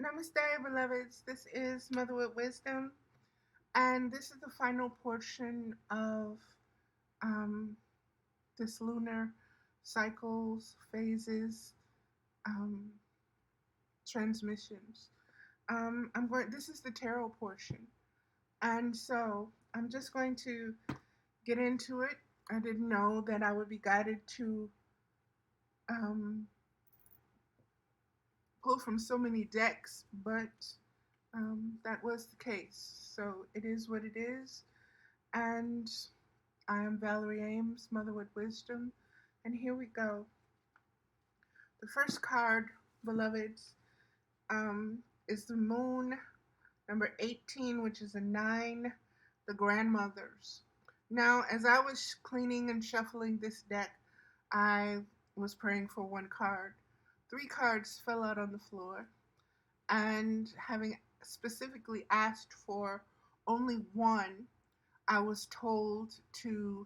Namaste, beloveds. This is Mother with Wisdom, and this is the final portion of um, this lunar cycles, phases, um, transmissions. I'm going. This is the tarot portion, and so I'm just going to get into it. I didn't know that I would be guided to um, pull from so many decks, but that was the case. So it is what it is. And I am Valerie Ames, Mother with Wisdom. And here we go. The first card, beloveds, is the Moon, number 18, which is a 9, the Grandmothers. Now, as I was cleaning and shuffling this deck, I was praying for one card. 3 cards fell out on the floor, and having specifically asked for only one, I was told to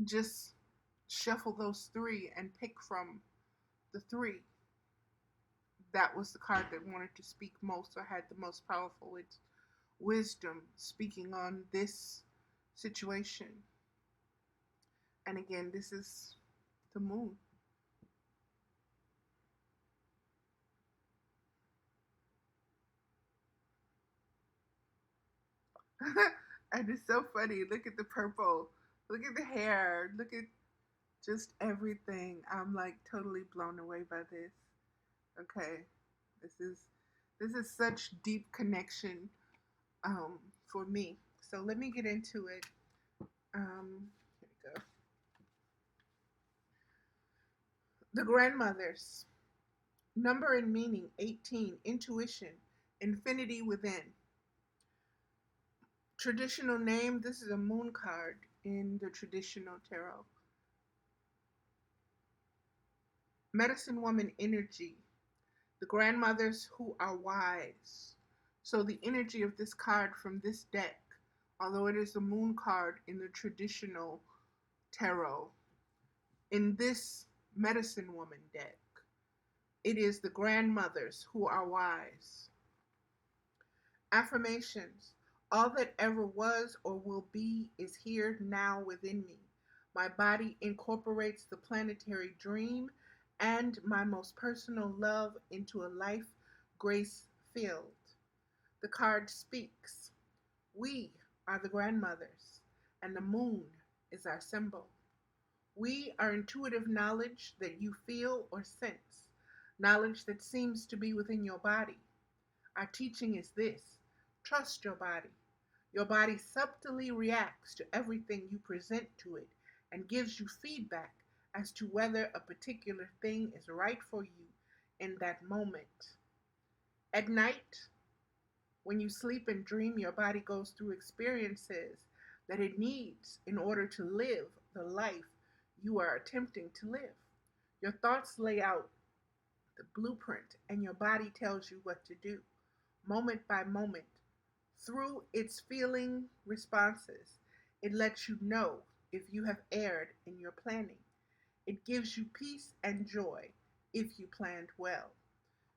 just shuffle those 3 and pick from the 3. That was the card that wanted to speak most or had the most powerful wisdom speaking on this situation. And again, this is the Moon. And it's so funny. Look at the purple. Look at the hair. Look at just everything. I'm like totally blown away by this. Okay. This is such deep connection for me. So let me get into it. Here we go. The Grandmothers. Number and meaning 18. Intuition. Infinity within. Traditional name. This is a moon card in the traditional tarot. Medicine woman energy. The grandmothers who are wise. So the energy of this card from this deck, although it is the moon card in the traditional tarot, in this medicine woman deck, it is the grandmothers who are wise. Affirmations. All that ever was or will be is here now within me. My body incorporates the planetary dream and my most personal love into a life grace filled. The card speaks. We are the grandmothers, and the moon is our symbol. We are intuitive knowledge that you feel or sense, knowledge that seems to be within your body. Our teaching is this: trust your body. Your body subtly reacts to everything you present to it and gives you feedback as to whether a particular thing is right for you in that moment. At night, when you sleep and dream, your body goes through experiences that it needs in order to live the life you are attempting to live. Your thoughts lay out the blueprint, and your body tells you what to do, moment by moment. Through its feeling responses, it lets you know if you have erred in your planning. It gives you peace and joy if you planned well.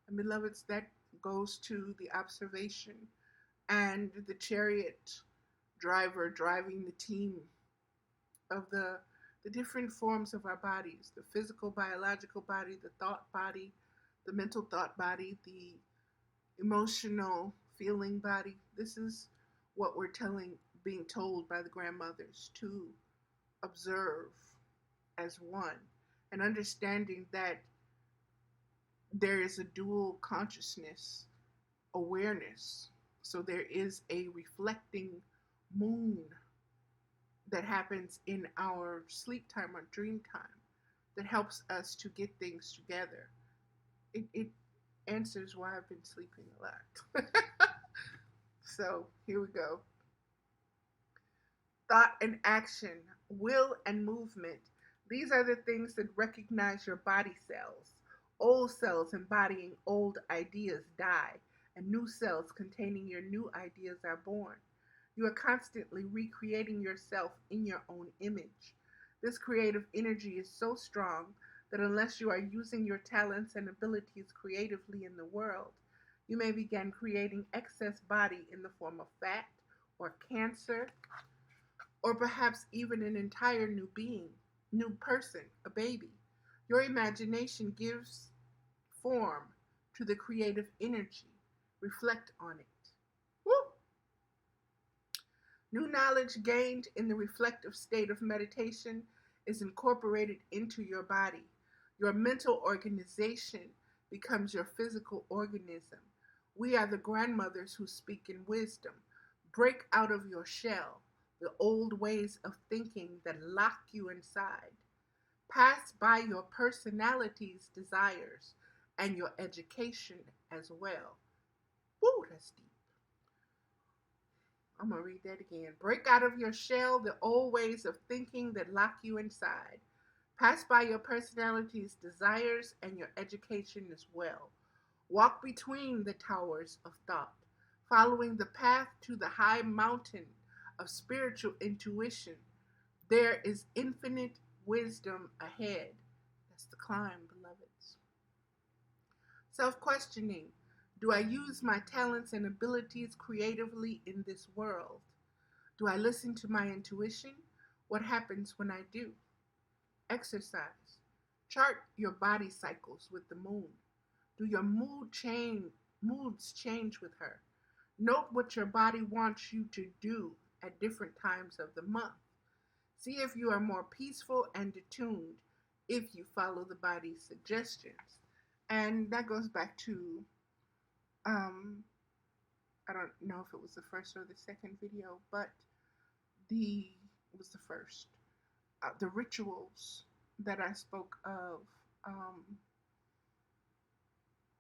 And beloveds, that goes to the observation and the chariot driver driving the team of the different forms of our bodies: the physical, biological body, the thought body, the mental thought body, the emotional feeling body. This is what we're being told by the grandmothers to observe as one, and understanding that there is a dual consciousness awareness. So there is a reflecting moon that happens in our sleep time or dream time that helps us to get things together. It answers why I've been sleeping a lot. So here we go. Thought and action, will and movement. These are the things that recognize your body cells. Old cells embodying old ideas die, and new cells containing your new ideas are born. You are constantly recreating yourself in your own image. This creative energy is so strong that unless you are using your talents and abilities creatively in the world, You may begin creating excess body in the form of fat or cancer, or perhaps even an entire new being, new person, a baby. Your imagination gives form to the creative energy. Reflect on it. Woo! New knowledge gained in the reflective state of meditation is incorporated into your body. Your mental organization becomes your physical organism. We are the grandmothers who speak in wisdom. Break out of your shell, the old ways of thinking that lock you inside. Pass by your personality's desires and your education as well. Woo, that's deep. I'm going to read that again. Break out of your shell, the old ways of thinking that lock you inside. Pass by your personality's desires and your education as well. Walk between the towers of thought, following the path to the high mountain of spiritual intuition. There is infinite wisdom ahead. That's the climb, beloveds. Self-questioning. Do I use my talents and abilities creatively in this world? Do I listen to my intuition? What happens when I do? Exercise. Chart your body cycles with the moon. Do your moods change with her? Note what your body wants you to do at different times of the month. See if you are more peaceful and attuned if you follow the body's suggestions. And that goes back to I don't know if it was the first or the second video, but it was the first. The rituals that I spoke of,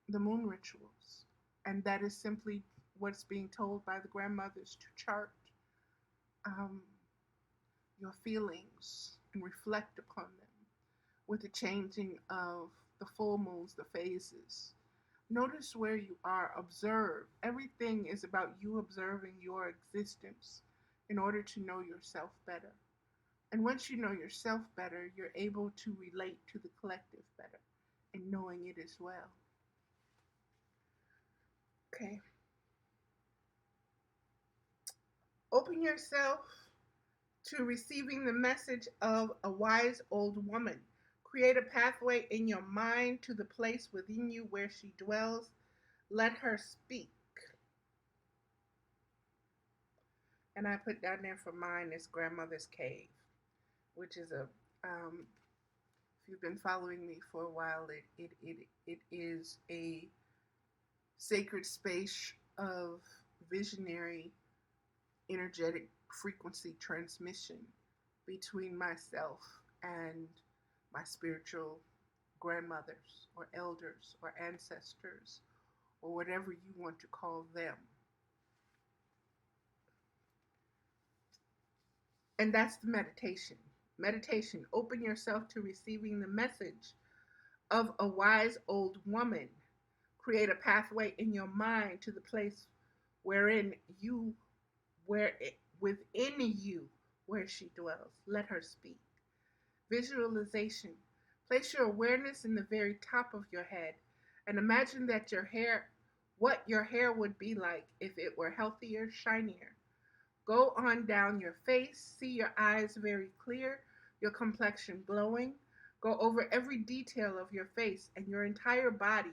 the moon rituals, and that is simply what's being told by the grandmothers to chart your feelings and reflect upon them with the changing of the full moons, the phases. Notice where you are. Observe. Everything is about you observing your existence in order to know yourself better. And once you know yourself better, you're able to relate to the collective better and knowing it as well. Okay. Open yourself to receiving the message of a wise old woman. Create a pathway in your mind to the place within you where she dwells. Let her speak. And I put down there for mine is Grandmother's Cave, which is if you've been following me for a while, it is a sacred space of visionary, energetic frequency transmission between myself and my spiritual grandmothers or elders or ancestors or whatever you want to call them. And that's the meditation. Meditation, open yourself to receiving the message of a wise old woman. Create a pathway in your mind to the place within you where she dwells. Let her speak. Visualization. Place your awareness in the very top of your head and imagine that what your hair would be like if it were healthier, shinier. Go on down your face, see your eyes very clear, your complexion glowing. Go over every detail of your face and your entire body,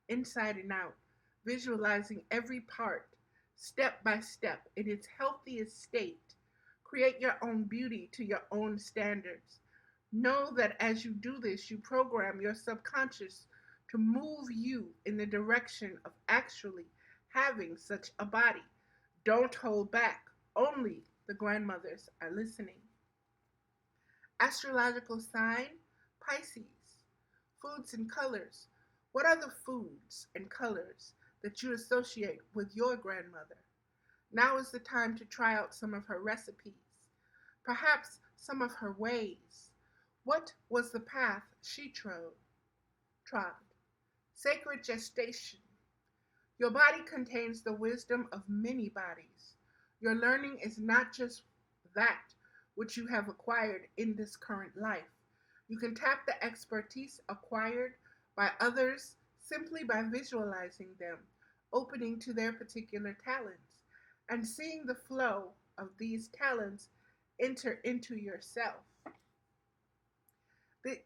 inside and out, visualizing every part, step by step, in its healthiest state. Create your own beauty to your own standards. Know that as you do this, you program your subconscious to move you in the direction of actually having such a body. Don't hold back. Only the grandmothers are listening. Astrological sign, Pisces. Foods and colors. What are the foods and colors that you associate with your grandmother? Now is the time to try out some of her recipes, perhaps some of her ways. What was the path she trod? Sacred gestation. Your body contains the wisdom of many bodies. Your learning is not just that which you have acquired in this current life. You can tap the expertise acquired by others simply by visualizing them, opening to their particular talents, and seeing the flow of these talents enter into yourself.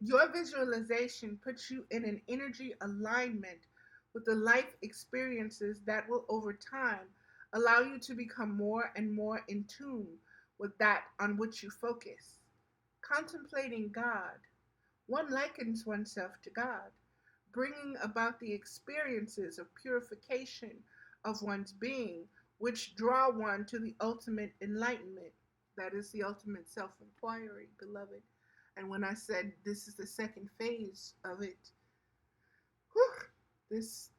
Your visualization puts you in an energy alignment with the life experiences that will, over time, allow you to become more and more in tune with that on which you focus. Contemplating God, one likens oneself to God, bringing about the experiences of purification of one's being, which draw one to the ultimate enlightenment. That is the ultimate self inquiry, beloved. And when I said this is the second phase of it, whew,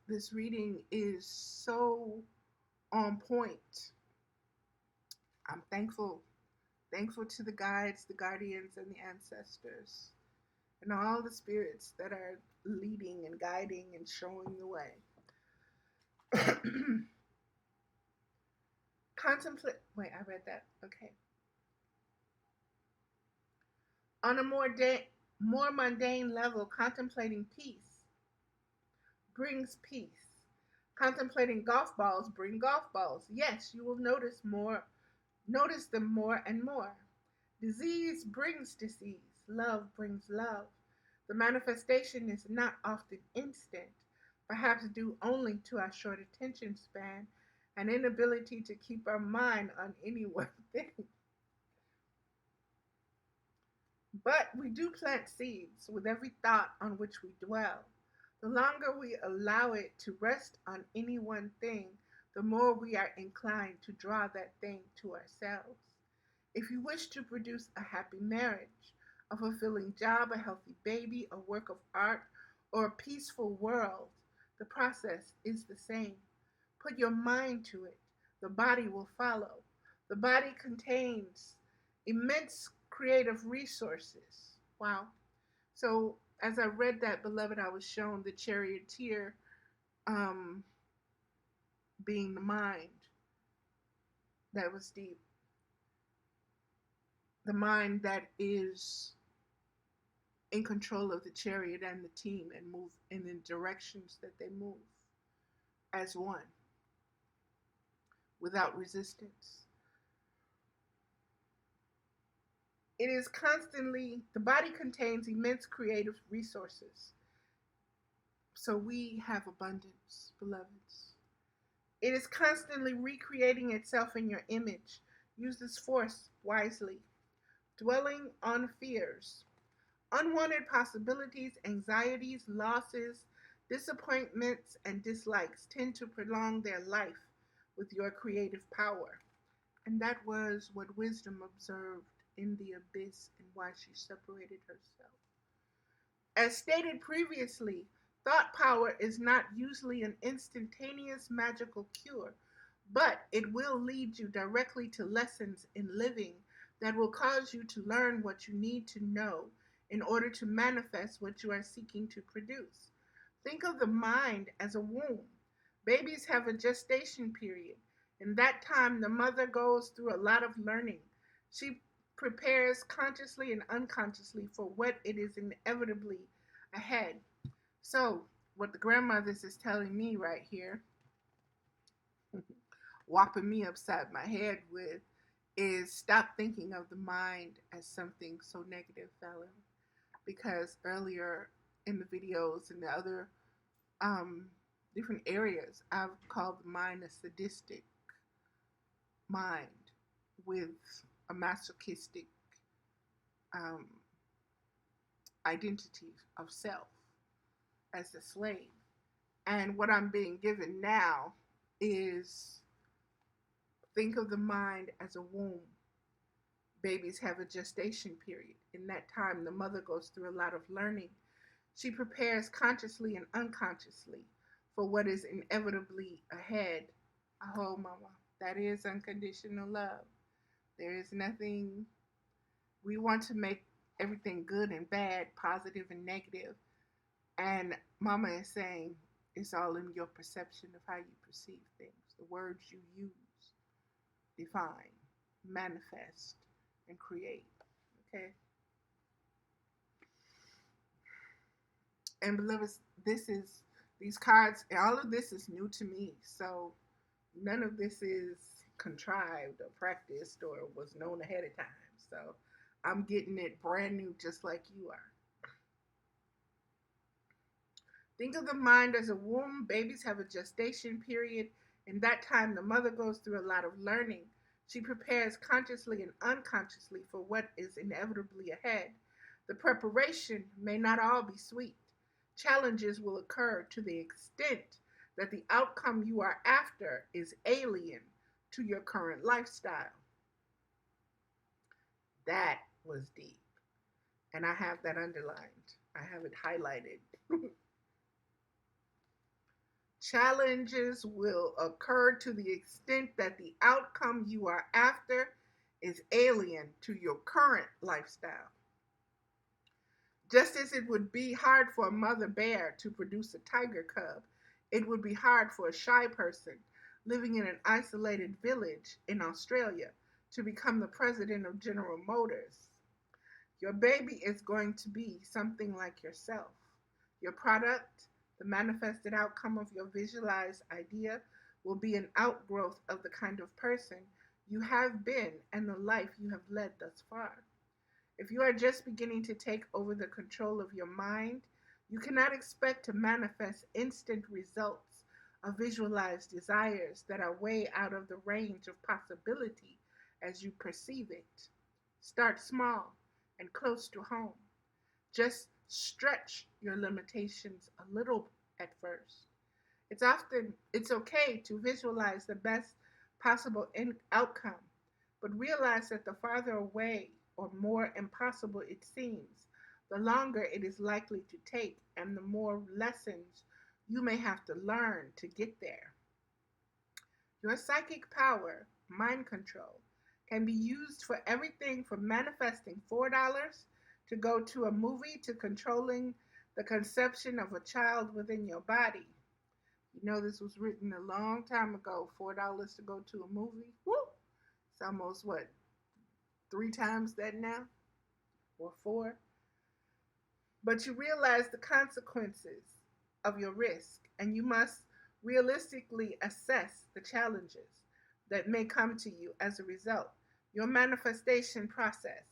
this reading is so on point. I'm thankful to the guides, the guardians, and the ancestors, and all the spirits that are leading and guiding and showing the way. Contemplate. Wait, I read that. Okay. On a more mundane level, contemplating peace brings peace. Contemplating golf balls bring golf balls. Yes, you will notice them more and more. Disease brings disease. Love brings love. The manifestation is not often instant, perhaps due only to our short attention span and inability to keep our mind on any one thing. But we do plant seeds with every thought on which we dwell. The longer we allow it to rest on any one thing, the more we are inclined to draw that thing to ourselves. If you wish to produce a happy marriage, a fulfilling job, a healthy baby, a work of art, or a peaceful world, the process is the same. Put your mind to it. The body will follow. The body contains immense creative resources. Wow. So, as I read that, beloved, I was shown the charioteer um, being the mind. That was deep. The mind that is in control of the chariot and the team and move in the directions that they move as one without resistance. It is constantly, the body contains immense creative resources. So we have abundance, beloveds. It is constantly recreating itself in your image. Use this force wisely. Dwelling on fears, unwanted possibilities, anxieties, losses, disappointments, and dislikes tend to prolong their life with your creative power. And that was what wisdom observed in the abyss and why she separated herself. As stated previously, thought power is not usually an instantaneous magical cure, but it will lead you directly to lessons in living that will cause you to learn what you need to know in order to manifest what you are seeking to produce. Think of the mind as a womb. Babies have a gestation period. In that time, the mother goes through a lot of learning. She prepares consciously and unconsciously for what it is inevitably ahead. So, what the grandmothers is telling me right here, whopping me upside my head with, is stop thinking of the mind as something so negative, Fallon. Because earlier in the videos and the other different areas, I've called the mind a sadistic mind with a masochistic um, identity of self as a slave. And what I'm being given now is think of the mind as a womb. Babies have a gestation period. In that time, the mother goes through a lot of learning. She prepares consciously and unconsciously for what is inevitably ahead. Oh, mama, that is unconditional love. There is nothing, we want to make everything good and bad, positive and negative. And mama is saying it's all in your perception of how you perceive things. The words you use define, manifest, and create. Okay? And beloveds, this is These cards, all of this is new to me. So none of this is contrived or practiced or was known ahead of time. So I'm getting it brand new just like you are. Think of the mind as a womb. Babies have a gestation period. In that time, the mother goes through a lot of learning. She prepares consciously and unconsciously for what is inevitably ahead. The preparation may not all be sweet. Challenges will occur to the extent that the outcome you are after is alien to your current lifestyle. That was deep. And I have that underlined, I have it highlighted. Challenges will occur to the extent that the outcome you are after is alien to your current lifestyle. Just as it would be hard for a mother bear to produce a tiger cub, it would be hard for a shy person living in an isolated village in Australia to become the president of General Motors. Your baby is going to be something like yourself. Your product, the manifested outcome of your visualized idea, will be an outgrowth of the kind of person you have been and the life you have led thus far. If you are just beginning to take over the control of your mind, you cannot expect to manifest instant results of visualized desires that are way out of the range of possibility as you perceive it. Start small and close to home. Just stretch your limitations a little at first. It's okay to visualize the best possible outcome, but realize that the farther away or more impossible it seems, the longer it is likely to take and the more lessons you may have to learn to get there. Your psychic power, mind control, can be used for everything from manifesting $4 to go to a movie to controlling the conception of a child within your body. You know, this was written a long time ago. $4 to go to a movie. Woo! It's almost what, 3 times that now? Or 4? But you realize the consequences of your risk, and you must realistically assess the challenges that may come to you as a result. Your manifestation process,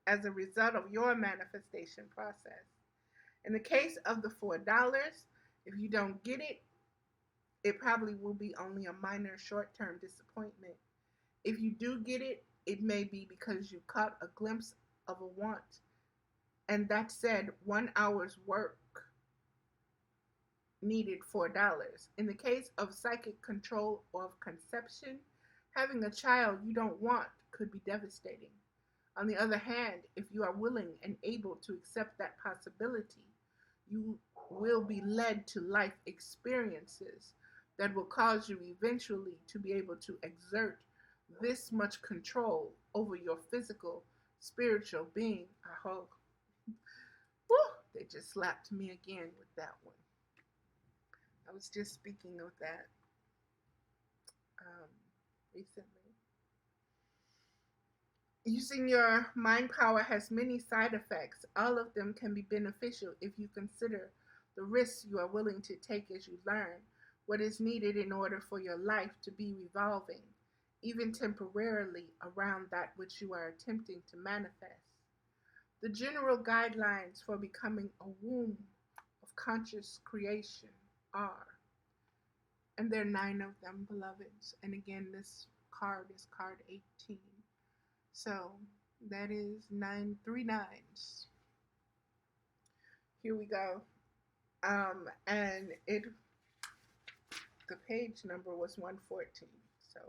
as a result of your manifestation process. In the case of the $4, if you don't get it, it probably will be only a minor short-term disappointment. If you do get it, it may be because you caught a glimpse of a want. And that said, 1 hour's work needed $4. In the case of psychic control or of conception, having a child you don't want could be devastating. On the other hand, if you are willing and able to accept that possibility, you will be led to life experiences that will cause you eventually to be able to exert this much control over your physical, spiritual being. I hope. Woo, they just slapped me again with that one. I was just speaking of that recently. Using your mind power has many side effects. All of them can be beneficial if you consider the risks you are willing to take as you learn what is needed in order for your life to be revolving, even temporarily, around that which you are attempting to manifest. The general guidelines for becoming a womb of conscious creation are, and there are 9 of them, beloveds. And again, this card is card 18. So that is 3 nines. Here we go. And the page number was 114. So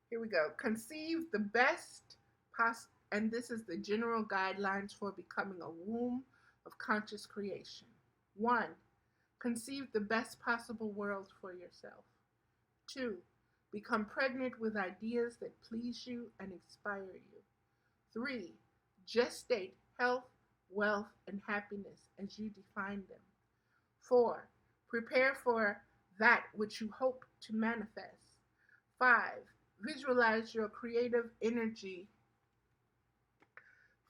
here we go. Conceive the best and this is the general guidelines for becoming a womb of conscious creation. 1. Conceive the best possible world for yourself. 2. Become pregnant with ideas that please you and inspire you. 3. Gestate health, wealth, and happiness as you define them. 4. Prepare for that which you hope to manifest. 5. Visualize your creative energy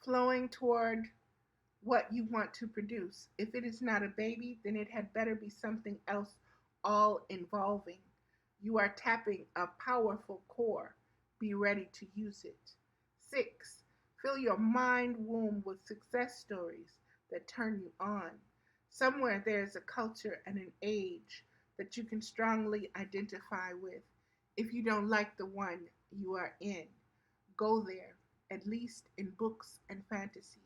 flowing toward what you want to produce. If it is not a baby, then it had better be something else all involving. You are tapping a powerful core. Be ready to use it. 6. Fill your mind womb with success stories that turn you on. Somewhere there is a culture and an age that you can strongly identify with. If you don't like the one you are in, go there, at least in books and fantasies.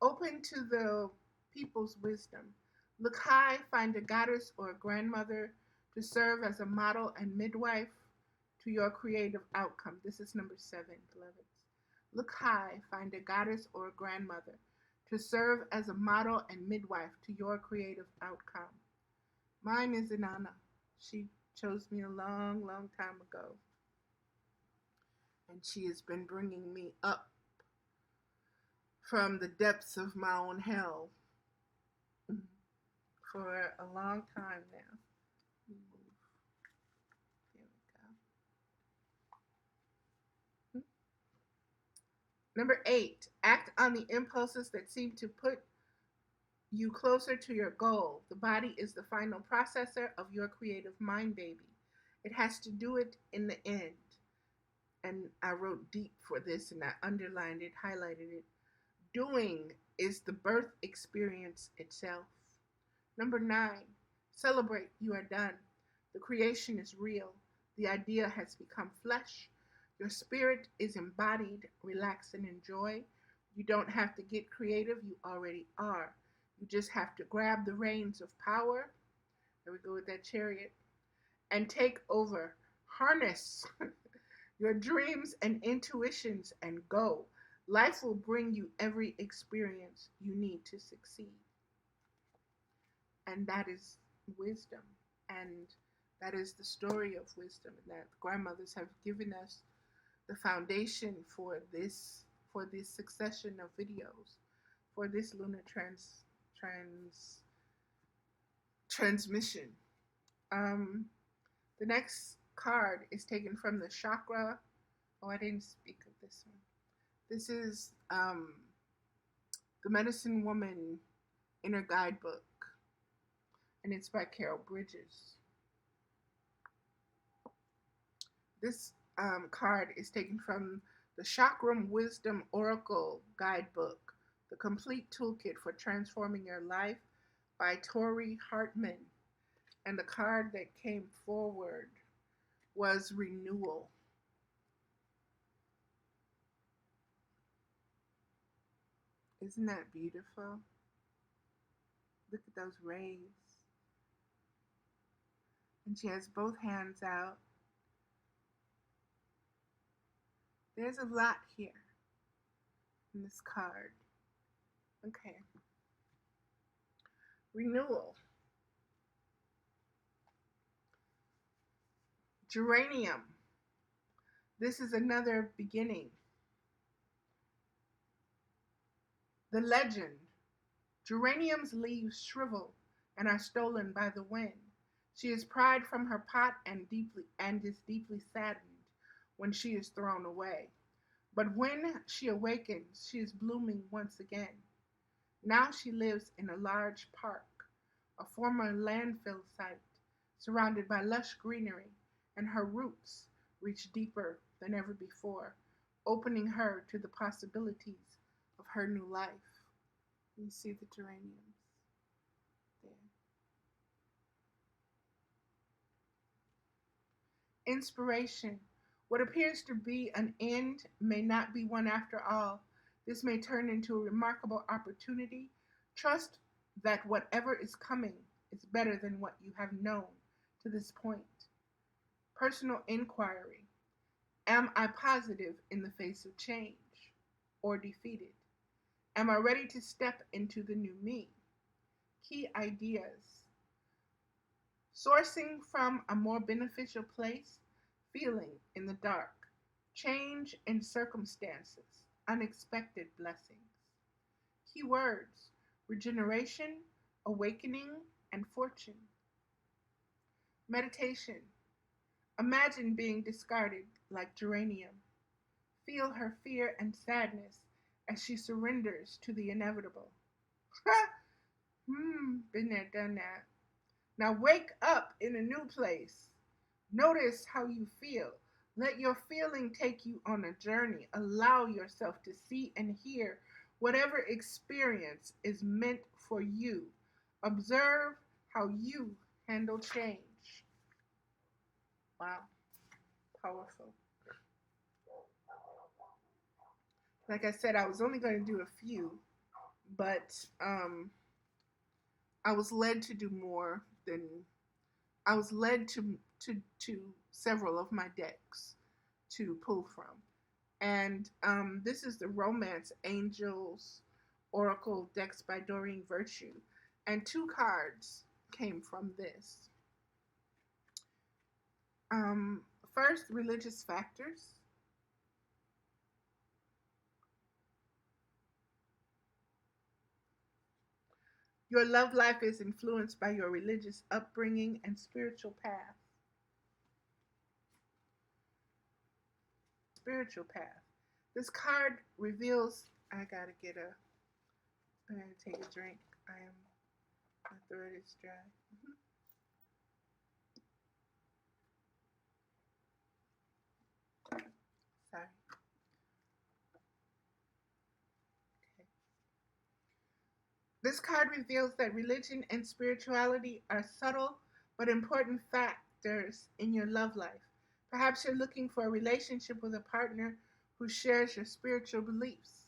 Open to the people's wisdom. Look high, find a goddess or a grandmother to serve as a model and midwife to your creative outcome. This is number 7, beloveds. Look high, find a goddess or a grandmother to serve as a model and midwife to your creative outcome. Mine is Inanna. She chose me a long, long time ago. And she has been bringing me up from the depths of my own hell for a long time now. There we go. Number 8, act on the impulses that seem to put you closer to your goal. The body is the final processor of your creative mind, baby. It has to do it in the end. And I wrote deep for this and I underlined it, highlighted it. Doing is the birth experience itself. Number 9, celebrate, you are done. The creation is real. The idea has become flesh. Your spirit is embodied. Relax and enjoy. You don't have to get creative, you already are. You just have to grab the reins of power. There we go with that chariot. And take over. Harness your dreams and intuitions and go. Life will bring you every experience you need to succeed. And that is wisdom. And that is the story of wisdom. And that grandmothers have given us the foundation for this succession of videos, for this lunar transmission. The next card is taken from the chakra. Oh, I didn't speak of this one. This is the Medicine Woman Inner Guidebook, and it's by Carol Bridges. This card is taken from the Chakra Wisdom Oracle Guidebook, The Complete Toolkit for Transforming Your Life by Tori Hartman. And the card that came forward was Renewal. Isn't that beautiful? Look at those rays. And she has both hands out. There's a lot here in this card. Okay. Renewal. Geranium. This is another beginning. The legend. Geranium's leaves shrivel and are stolen by the wind. She is pried from her pot and is deeply saddened when she is thrown away. But when she awakens, she is blooming once again. Now she lives in a large park, a former landfill site, surrounded by lush greenery, and her roots reach deeper than ever before, opening her to the possibilities of her new life. You see the geraniums there. Inspiration. What appears to be an end may not be one after all. This may turn into a remarkable opportunity. Trust that whatever is coming is better than what you have known to this point. Personal inquiry. Am I positive in the face of change or defeated? Am I ready to step into the new me? Key ideas. Sourcing from a more beneficial place, feeling in the dark, change in circumstances, unexpected blessings. Key words: regeneration, awakening, and fortune. Meditation. Imagine being discarded like geranium. Feel her fear and sadness as she surrenders to the inevitable. Been there, done that. Now wake up in a new place. Notice how you feel. Let your feeling take you on a journey. Allow yourself to see and hear whatever experience is meant for you. Observe how you handle change. Wow, powerful. Like I said, I was only going to do a few, but I was led to do more than I was led to several of my decks to pull from. And this is the Romance Angels Oracle decks by Doreen Virtue. And two cards came from this. Um, First, religious factors. Your love life is influenced by your religious upbringing and spiritual path. Spiritual path. This card reveals. I gotta get a. I gotta take a drink. My throat is dry. Sorry. Okay. This card reveals that religion and spirituality are subtle but important factors in your love life. Perhaps you're looking for a relationship with a partner who shares your spiritual beliefs.